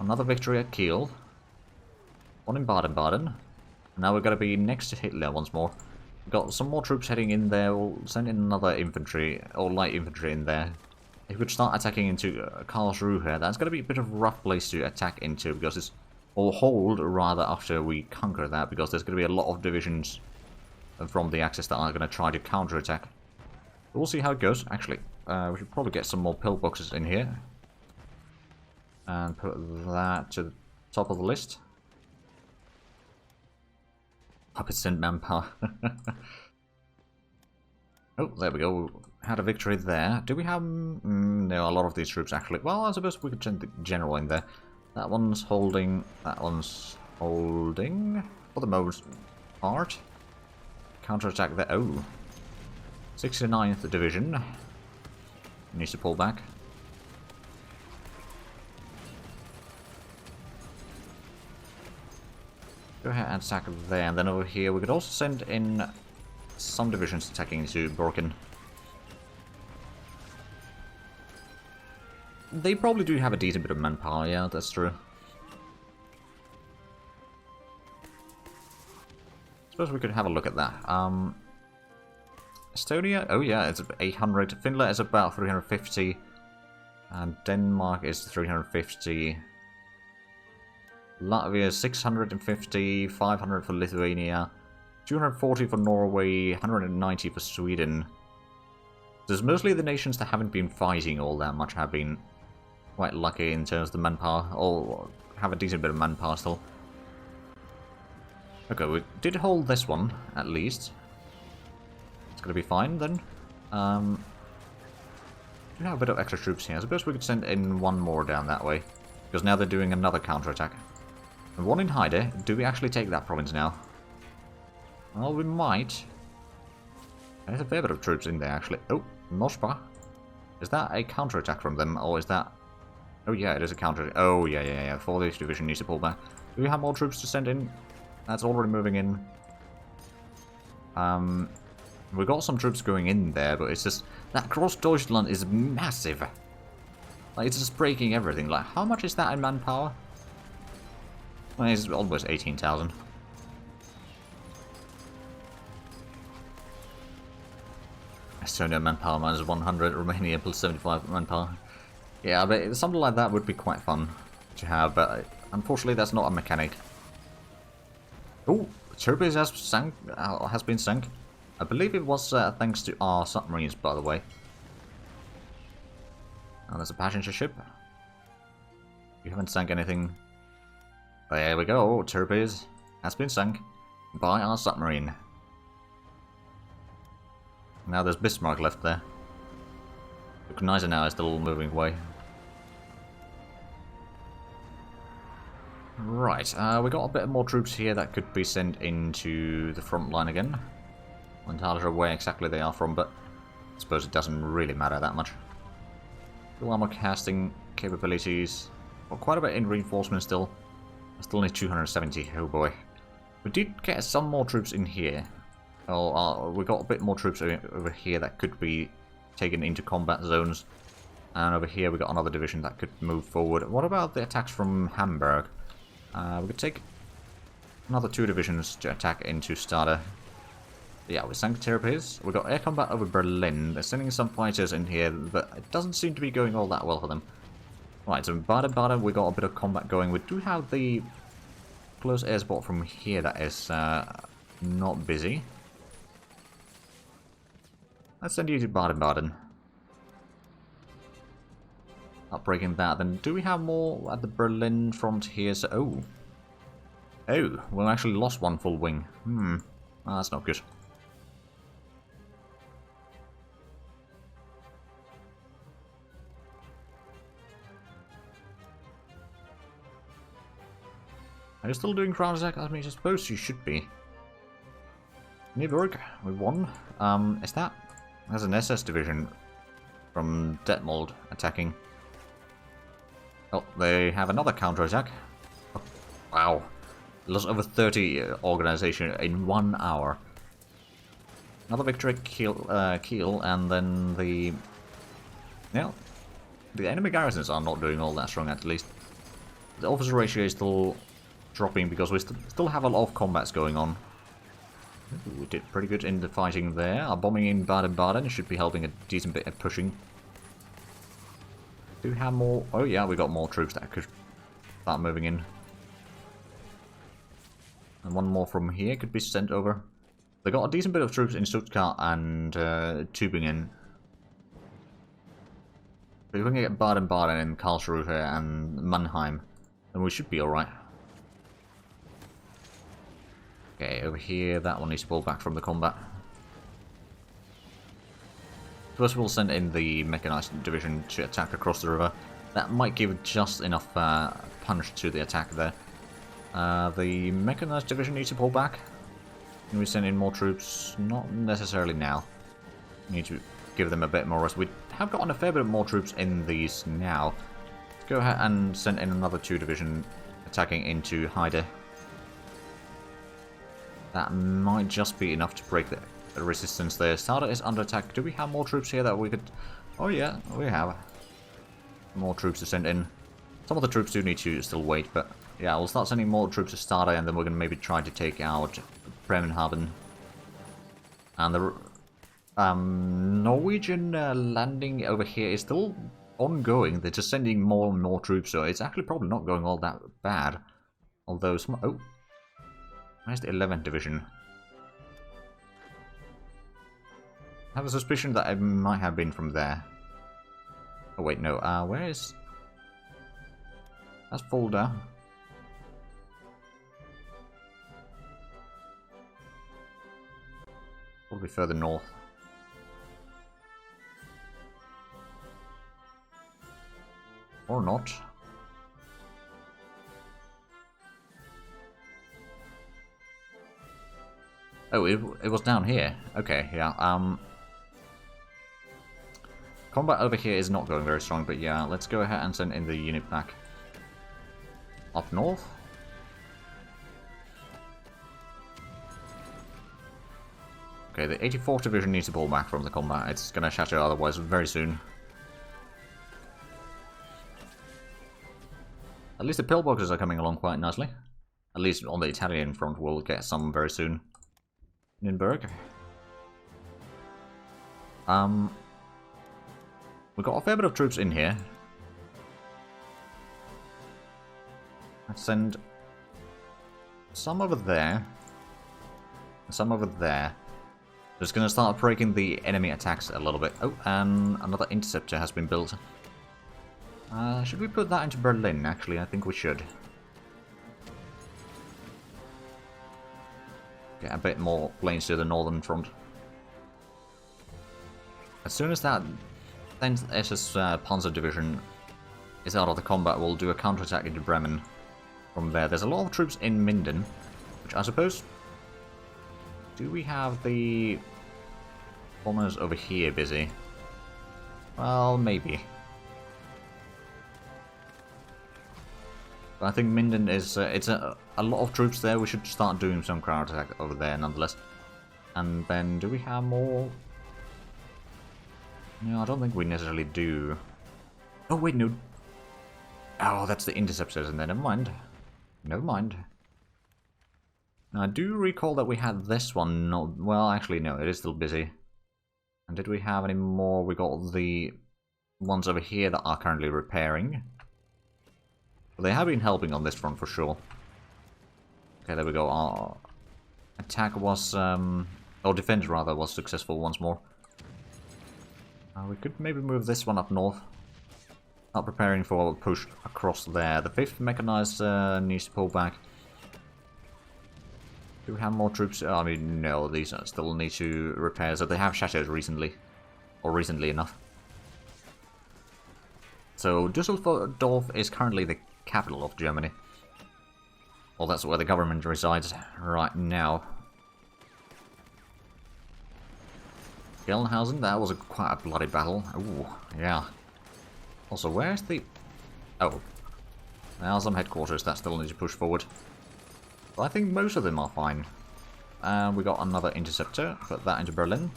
Another victory at Kiel. One in Baden-Baden. Now we're going to be next to Hitler once more. We've got some more troops heading in there. We'll send in another infantry, or light infantry in there. If we could start attacking into Karlsruhe here, that's going to be a bit of a rough place to attack into, because it's... or hold, rather, after we conquer that, because there's going to be a lot of divisions from the Axis that are going to try to counterattack. We'll see how it goes. Actually, we should probably get some more pillboxes in here. And put that to the top of the list. Puppet send manpower. Oh, there we go. Had a victory there. Do we have... no, a lot of these troops actually. Well, I suppose we could send the general in there. That one's holding. That one's holding. For the most part. Counterattack there. Oh. 69th Division. Needs to pull back. Go ahead and attack there, and then over here we could also send in some divisions attacking into Borken. They probably do have a decent bit of manpower, yeah, that's true. Suppose we could have a look at that. Estonia, oh yeah, it's 800. Finland is about 350. And Denmark is 350. Latvia is 650, 500 for Lithuania, 240 for Norway, 190 for Sweden. There's mostly the nations that haven't been fighting all that much have been quite lucky in terms of the manpower, or have a decent bit of manpower still. Okay, we did hold this one, at least. It's gonna be fine then. We have a bit of extra troops here. I suppose we could send in one more down that way, because now they're doing another counterattack. And one in Heide. Do we actually take that province now? Well, we might. There's a fair bit of troops in there, actually. Oh, Moskva. Is that a counterattack from them, or is that... oh, yeah, it is a counter... oh, yeah. 4th Division needs to pull back. Do we have more troops to send in? That's already moving in. We've got some troops going in there, but it's just... that Cross Deutschland is massive. Like, it's just breaking everything. Like, how much is that in manpower? Well, it's almost 18,000. Estonia manpower minus 100, Romania plus 75 manpower. Yeah, but something like that would be quite fun to have, but unfortunately that's not a mechanic. Oh, Turbis has been sunk. I believe it was thanks to our submarines, by the way. Oh, there's a passenger ship. We haven't sunk anything. There we go, Turbis has been sunk by our submarine. Now there's Bismarck left there. The Kaiser now is still moving away. Right, we got a bit more troops here that could be sent into the front line again. I'm not entirely sure where exactly they are from, but I suppose it doesn't really matter that much. Full armor casting capabilities. Well, quite a bit in reinforcement still. I still need 270, oh boy. We did get some more troops in here. Oh, we got a bit more troops over here that could be taken into combat zones. And over here we got another division that could move forward. What about the attacks from Hamburg? We could take another 2 divisions to attack into Stade. Yeah, we sank Tirpitz. We got air combat over Berlin. They're sending some fighters in here, but it doesn't seem to be going all that well for them. Right, so in Baden-Baden we got a bit of combat going. We do have the close air support from here that is not busy. Let's send you to Baden-Baden. Not breaking that. Then do we have more at the Berlin front here? So, oh, we actually lost one full wing. Oh, that's not good. Are you still doing ground attack? I mean, I suppose you should be. Nyborg, we won. Is that? There's an SS division from Detmold attacking. Oh, they have another counterattack. Oh, wow. Lost over 30 organization in 1 hour. Another victory at Kiel, and then the... yeah, the enemy garrisons are not doing all that strong at least. The officer ratio is still dropping because we still have a lot of combats going on. Ooh, we did pretty good in the fighting there. Our bombing in Baden-Baden should be helping a decent bit at pushing. Do we have more? Oh yeah, we got more troops that could start moving in. And one more from here could be sent over. They got a decent bit of troops in Stuttgart and Tübingen. If we can get Baden-Baden and Karlsruhe and Mannheim, then we should be alright. Okay, over here, that one needs to pull back from the combat. First we'll send in the mechanized division to attack across the river. That might give just enough punch to the attack there. The mechanized division needs to pull back. Can we send in more troops? Not necessarily now. We need to give them a bit more rest. We have gotten a fair bit more troops in these now. Let's go ahead and send in another 2 division attacking into Heide. That might just be enough to break the resistance there. Sada is under attack. Do we have more troops here that we could... Oh yeah, we have. More troops to send in. Some of the troops do need to still wait, but yeah, we'll start sending more troops to Stade, and then we're going to maybe try to take out Bremenhaven. And the Norwegian landing over here is still ongoing. They're just sending more and more troops, so it's actually probably not going all that bad. Although some... Oh, where's the 11th Division? I have a suspicion that it might have been from there. Oh wait, no. Where is... That's Fulda. Probably further north. Or not. Oh, it was down here. Okay, yeah. Combat over here is not going very strong, but yeah, let's go ahead and send in the unit back. Up north. Okay, the 84th Division needs to pull back from the combat. It's gonna shatter otherwise very soon. At least the pillboxes are coming along quite nicely. At least on the Italian front, we'll get some very soon. Nürnberg. We've got a fair bit of troops in here. Let's send some over there. And some over there. Just gonna start breaking the enemy attacks a little bit. Oh, and another interceptor has been built. Should we put that into Berlin? Actually, I think we should. Get a bit more planes to the northern front. As soon as that 10th SS Panzer Division is out of the combat, we'll do a counterattack into Bremen from there. There's a lot of troops in Minden, which I suppose... Do we have the bombers over here busy? Well, maybe. But I think Minden is... it's a lot of troops there. We should start doing some counterattack over there nonetheless. And then, do we have more? No, I don't think we necessarily do. Oh, wait, no. Oh, that's the interceptors in there. Never mind. Never mind. Now, I do recall that we had this one. Not, well, actually, no, it is still busy. And did we have any more? We got the ones over here that are currently repairing. But they have been helping on this front for sure. Okay, there we go. Our attack was, or defense rather, was successful once more. We could maybe move this one up north. Not preparing for a push across there. The 5th Mechanized needs to pull back. Do we have more troops? I mean, no, these still need to repair, so they have shattered recently. Or recently enough. So, Düsseldorf is currently the capital of Germany. Well, that's where the government resides right now. Gelnhausen, that was quite a bloody battle. Ooh, yeah. Also, where's the... Oh. There are some headquarters that still need to push forward. But I think most of them are fine. And we got another interceptor. Put that into Berlin.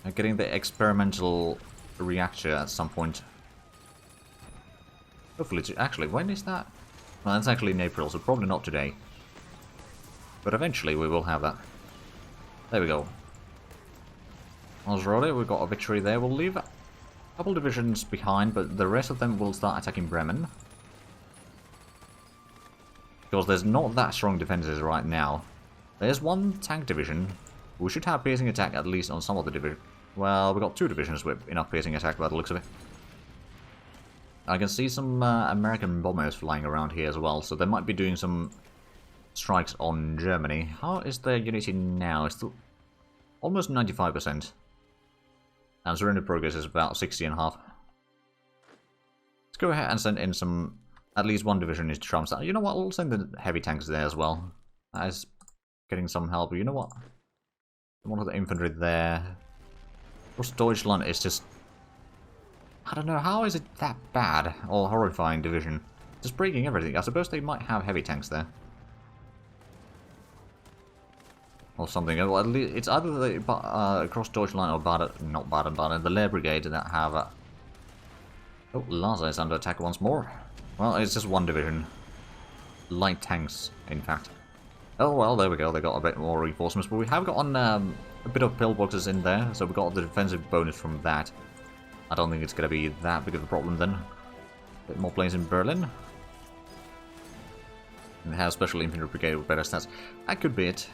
And getting the experimental reactor at some point. Hopefully, actually, when is that? Well, that's actually in April, so probably not today. But eventually we will have that. There we go. Alrighty, we've got a victory there. We'll leave a couple divisions behind, but the rest of them will start attacking Bremen. Because there's not that strong defenses right now. There's one tank division. We should have piercing attack at least on some of the division. Well, we've got 2 divisions with enough piercing attack by the looks of it. I can see some American bombers flying around here as well, so they might be doing some strikes on Germany. How is their unity now? It's still almost 95%. And surrender progress is about 60.5. Let's go ahead and send in some, at least one division into Darmstadt. You know what, we'll send the heavy tanks there as well. That is getting some help. You know what? One of the infantry there. Of course, Deutschland is just... I don't know, how is it that bad? Or horrifying division? Just breaking everything. I suppose they might have heavy tanks there. Or something. Well, at least it's either the, across Deutschland or not Baden-Baden, the Lehr Brigade that have... Oh, Lhasa is under attack once more. Well, it's just one division. Light tanks, in fact. Oh, well, there we go. They got a bit more reinforcements, but we have gotten a bit of pillboxes in there, so we got the defensive bonus from that. I don't think it's going to be that big of a problem then. A bit more planes in Berlin. And they have special infantry brigade with better stats. That could be it.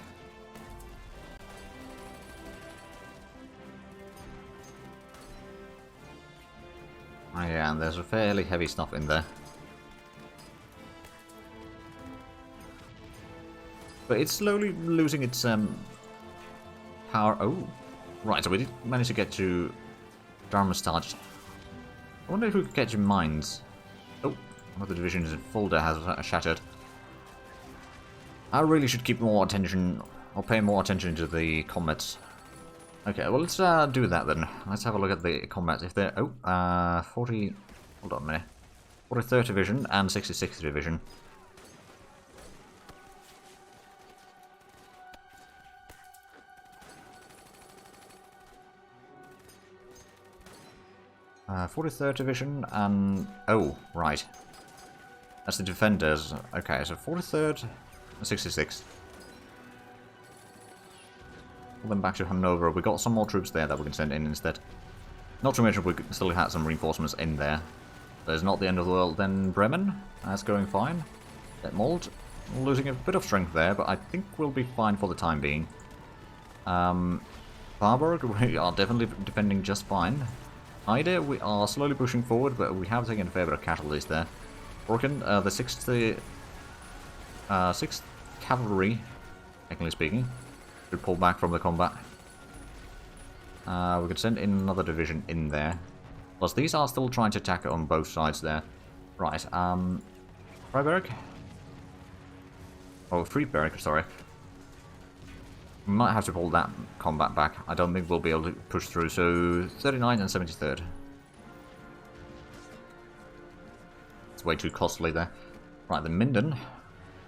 Oh yeah, and there's a fairly heavy stuff in there. But it's slowly losing its power. Oh, right, so we did manage to get to Darmstadt. I wonder if we could get to mines. Oh, one of the divisions in Fulda has shattered. I really should keep more attention, or pay more attention to the combats. Okay, well, let's do that then. Let's have a look at the combats. If they're... Oh, 40... Hold on a minute. 43rd Division and 66th Division. Uh, 43rd Division and... Oh, right. That's the defenders. Okay, so 43rd and 66th. Pull them back to Hanover. We got some more troops there that we can send in instead. Not to mention we still had some reinforcements in there. There's not the end of the world then. Bremen, that's going fine. Detmold, losing a bit of strength there, but I think we'll be fine for the time being. Warburg, we are definitely defending just fine. Heide, we are slowly pushing forward, but we have taken a fair bit of casualties there. Broken, the 6th Cavalry, technically speaking, should pull back from the combat. We could send in another division in there. Plus, these are still trying to attack on both sides there. Right, Freiberg? Oh, Friedberg, sorry. We might have to pull that combat back. I don't think we'll be able to push through, so 39 and 73rd. It's way too costly there. Right, the Minden.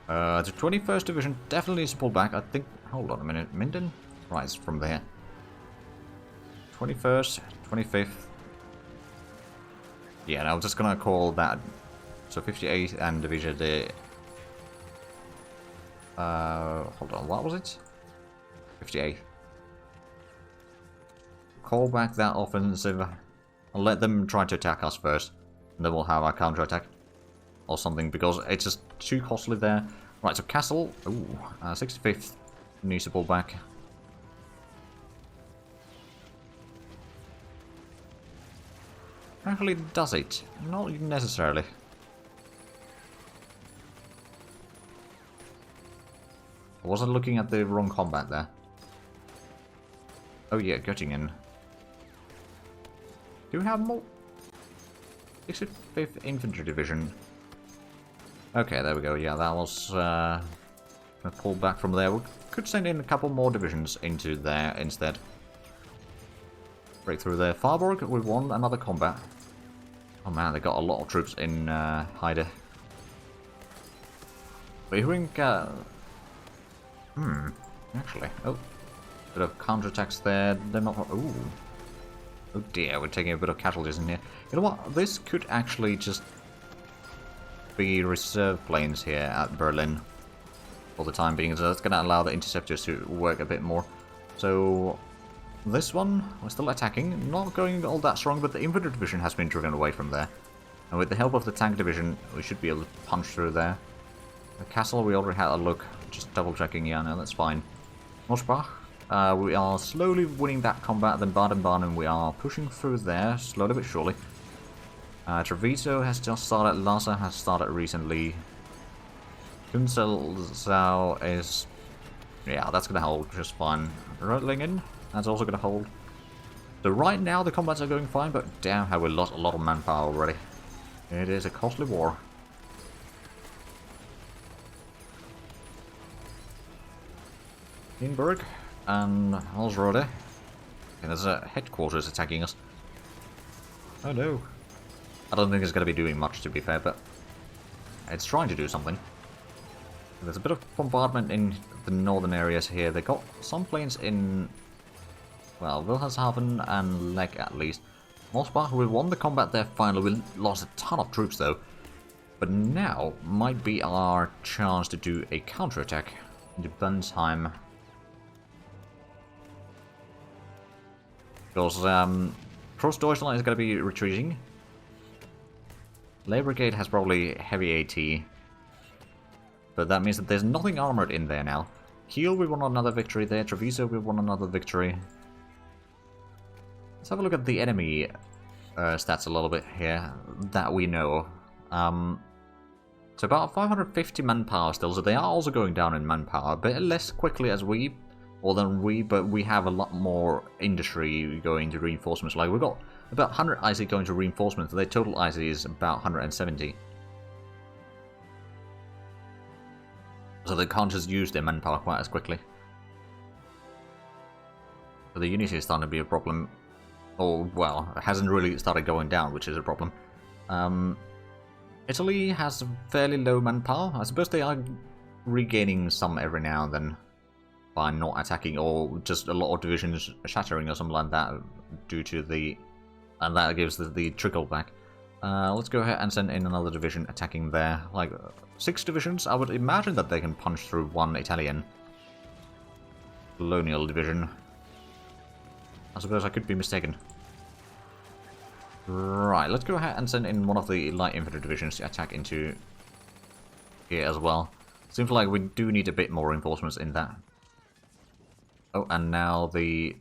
The 21st Division definitely needs to pull back. I think... Hold on a minute. Minden? Right, it's from there. 21st, 25th. Yeah, and I'm just gonna call that... So 58 and Division de... hold on, what was it? 58. Call back that offensive. I'll let them try to attack us first. And then we'll have our counter-attack. Or something, because it's just too costly there. Right, so Castle. Ooh, 65th needs to pull back. Actually, does it? Not necessarily. I wasn't looking at the wrong combat there. Oh yeah, Göttingen. Do we have more? 65th Infantry Division. Okay, there we go. Yeah, that was pulled back from there. We could send in a couple more divisions into there instead. Break through there. Farborg, we won another combat. Oh man, they got a lot of troops in Heide. We think... actually, oh, bit of counterattacks there. They're not... Ooh. Oh dear, we're taking a bit of casualties in here. You know what? This could actually just be reserve planes here at Berlin for the time being, so that's going to allow the interceptors to work a bit more. So this one, we're still attacking, not going all that strong, but the infantry division has been driven away from there. And with the help of the tank division, we should be able to punch through there. The castle, we already had a look, just double checking, yeah, no, that's fine. Morsbach, we are slowly winning that combat, then Baden-Baden, we are pushing through there, slowly but surely. Treviso has just started, Lhasa has started recently. Kunzelzau is... yeah, that's going to hold just fine. Reutlingen, that's also going to hold. So right now the combats are going fine, but damn how we lost a lot of manpower already. It is a costly war. Nürnberg and Halsrode. Okay, there's a headquarters attacking us. Oh no. I don't think it's going to be doing much, to be fair, but it's trying to do something. There's a bit of bombardment in the northern areas here. They got some planes in, well, Wilhelmshaven and Lech at least. Morsbach, we won the combat there finally. We lost a ton of troops though. But now might be our chance to do a counterattack into Bensheim. Because Prost Deutschland is going to be retreating. Labour Brigade has probably heavy AT. But that means that there's nothing armoured in there now. Kiel, we won another victory there. Treviso, we won another victory. Let's have a look at the enemy stats a little bit here that we know. So about 550 manpower still, so they are also going down in manpower. A bit less quickly as we, or than we, but we have a lot more industry going to reinforcements. Like we've got about 100 IC going to reinforcements, so their total IC is about 170. So they can't just use their manpower quite as quickly. So the unity is starting to be a problem. Or, well, it hasn't really started going down, which is a problem. Italy has fairly low manpower. I suppose they are regaining some every now and then by not attacking, or just a lot of divisions shattering or something like that due to the... and that gives the trickle back. Let's go ahead and send in another division attacking there. Like, 6 divisions? I would imagine that they can punch through one Italian colonial division. I suppose I could be mistaken. Right, let's go ahead and send in one of the light infantry divisions to attack into here as well. Seems like we do need a bit more reinforcements in that. Oh, and now the...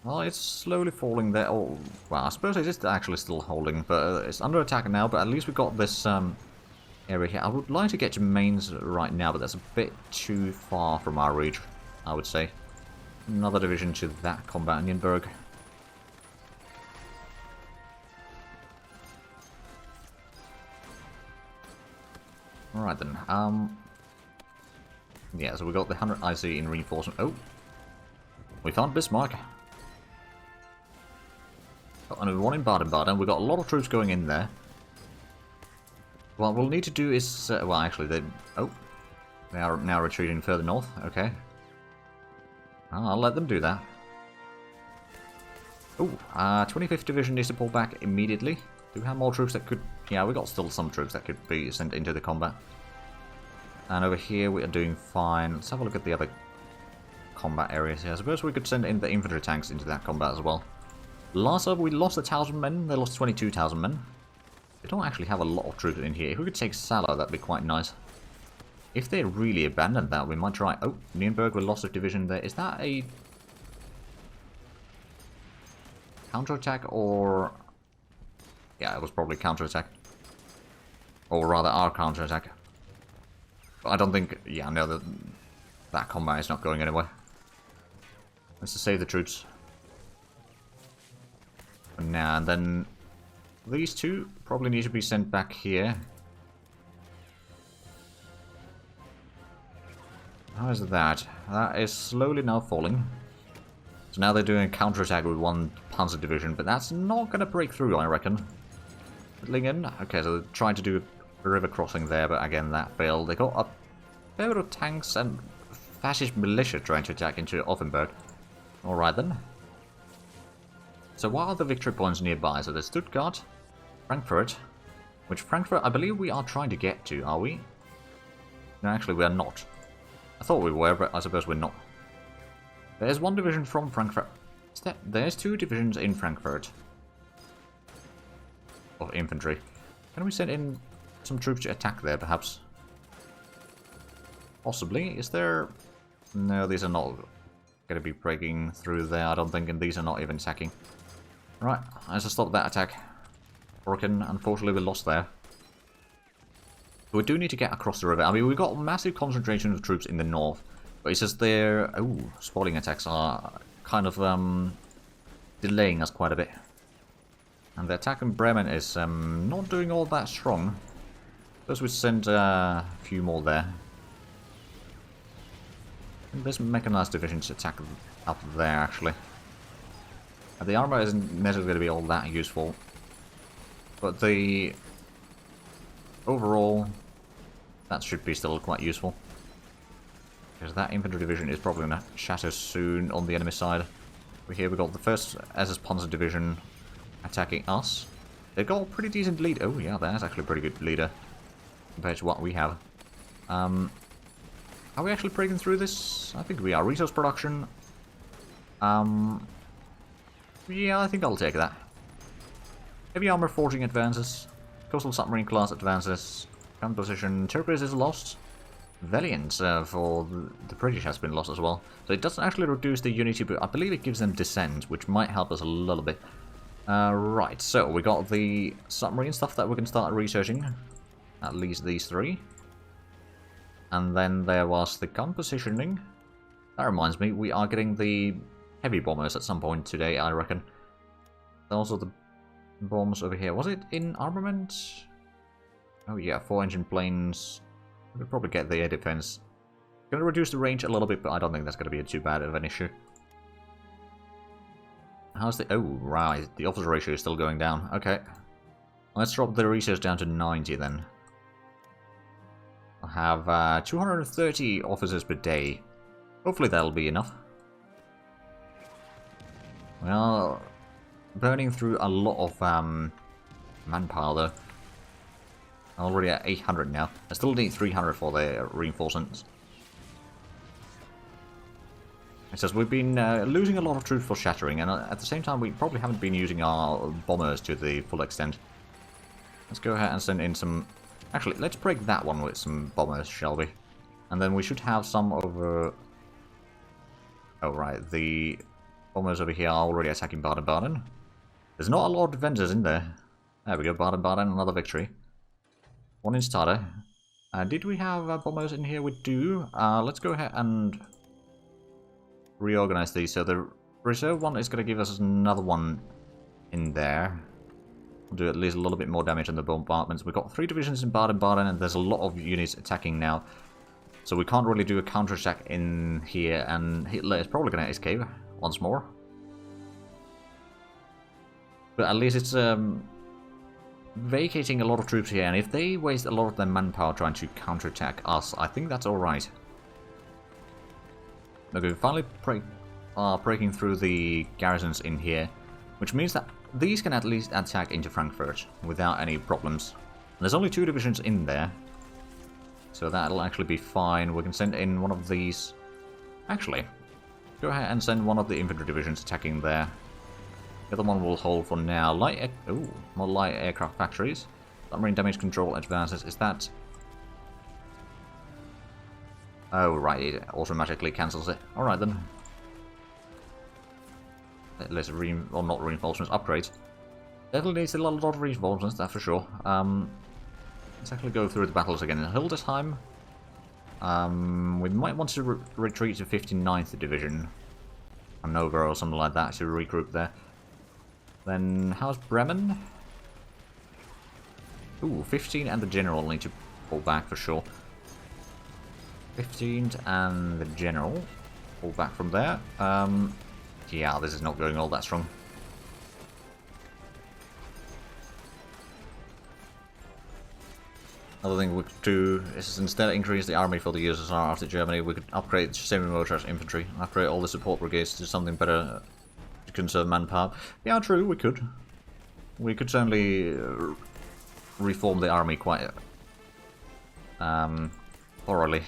well, it's slowly falling there. Oh, well, I suppose it is actually still holding, but it's under attack now. But at least we got this area here. I would like to get to Mainz right now, but that's a bit too far from our reach, I would say. Another division to that combat in Nürnberg. Alright then. Yeah, so we got the 100 IC in reinforcement. Oh! We found Bismarck. And one in Baden-Baden. We've got a lot of troops going in there. What we'll need to do is... well, actually, they are now retreating further north. Okay. I'll let them do that. Oh, 25th Division needs to pull back immediately. Do we have more troops that could... yeah, we got still some troops that could be sent into the combat. And over here we are doing fine. Let's have a look at the other combat areas here. I suppose we could send in the infantry tanks into that combat as well. Lhasa, we lost 1,000 men. They lost 22,000 men. They don't actually have a lot of troops in here. If we could take Salah, that'd be quite nice. If they really abandoned that, we might try... oh, Nürnberg, we lost a division there. Is that a... counterattack or... yeah, it was probably counterattack. Or rather, our counterattack. But I don't think... yeah, no, that combat is not going anywhere. Let's just save the troops. Now, and then... these two probably need to be sent back here. How is that? That is slowly now falling. So now they're doing a counterattack with one panzer division, but that's not going to break through, I reckon. Lingen. Okay, so they're trying to do a river crossing there, but again, that failed. They got a fair bit of tanks and fascist militia trying to attack into Offenburg. Alright then. So what are the victory points nearby? So there's Stuttgart, Frankfurt, Which Frankfurt, I believe we are trying to get to, are we? No, actually we are not. I thought we were, but I suppose we're not. There's one division from Frankfurt. There's 2 divisions in Frankfurt. Of infantry. Can we send in some troops to attack there, perhaps? Possibly. Is there... No, these are not going to be breaking through there, I don't think, and these are not even attacking. Right, let's stop that attack. Broken. Unfortunately, we lost there. But we do need to get across the river. I mean, we've got massive concentration of troops in the north. But it's just their... Oh, spotting attacks are kind of delaying us quite a bit. And the attack in Bremen is not doing all that strong. Suppose we send a few more there. This mechanized division to attack up there, actually. The armor isn't necessarily going to be all that useful. But the... Overall, that should be still quite useful. Because that infantry division is probably going to shatter soon on the enemy side. Over here we got the 1st SS Panzer Division attacking us. They've got a pretty decent lead. Oh yeah, that's actually a pretty good leader compared to what we have. Are we actually breaking through this? I think we are. Resource production. Yeah, I think I'll take that. Heavy armor forging advances. Coastal submarine class advances. Command position. Turquoise is lost. Valiant for the British has been lost as well. So it doesn't actually reduce the unity, but I believe it gives them descent, which might help us a little bit. Right, so we got the submarine stuff that we can start researching. At least these 3. And then there was the gun positioning. That reminds me, we are getting the heavy bombers at some point today, I reckon. Also the bombs over here. Was it in armament? Oh yeah, 4-engine planes. We could probably get the air defense. Going to reduce the range a little bit, but I don't think that's going to be too bad of an issue. How's the... Oh, right. The officer ratio is still going down. Okay. Let's drop the research down to 90 then. I'll have 230 officers per day. Hopefully that'll be enough. Well, burning through a lot of manpower though. I'm already at 800 now. I still need 300 for the reinforcements. It says we've been losing a lot of troops for shattering, and at the same time we probably haven't been using our bombers to the full extent. Let's go ahead and send in some... Actually, let's break that one with some bombers, shall we? And then we should have some over... Oh, right. The bombers over here are already attacking Baden-Baden. There's not a lot of defenders in there. There we go, Baden-Baden, another victory. One in starter. Did we have bombers in here? We do. Let's go ahead and reorganize these. So the reserve one is going to give us another one in there. We'll do at least a little bit more damage on the bombardments. We've got 3 divisions in Baden-Baden, and there's a lot of units attacking now. So we can't really do a counterattack in here, and Hitler is probably going to escape once more. But at least it's vacating a lot of troops here, and if they waste a lot of their manpower trying to counterattack us, I think that's alright. Okay, we finally breaking through the garrisons in here, which means that these can at least attack into Frankfurt without any problems. And there's only 2 divisions in there, so that'll actually be fine. We can send in one of these. Actually, go ahead and send one of the infantry divisions attacking there. The other one will hold for now. More light aircraft factories. Submarine damage control advances. Is that... Oh, right. It automatically cancels it. Alright then. Let's or not reinforcements, upgrades. Definitely needs a lot of reinforcements, that's for sure. Let's actually go through the battles again. In Hildesheim, we might want to retreat to 59th Division. Hanover or something like that to regroup there. Then, how's Bremen? Ooh, 15 and the General need to pull back for sure. 15th and the General pull back from there. Yeah, this is not going all that strong. Another thing we could do is instead increase the army for the USSR after Germany, we could upgrade semi-motorized infantry, upgrade all the support brigades to something better to conserve manpower. Yeah, true, we could. We could certainly reform the army quite thoroughly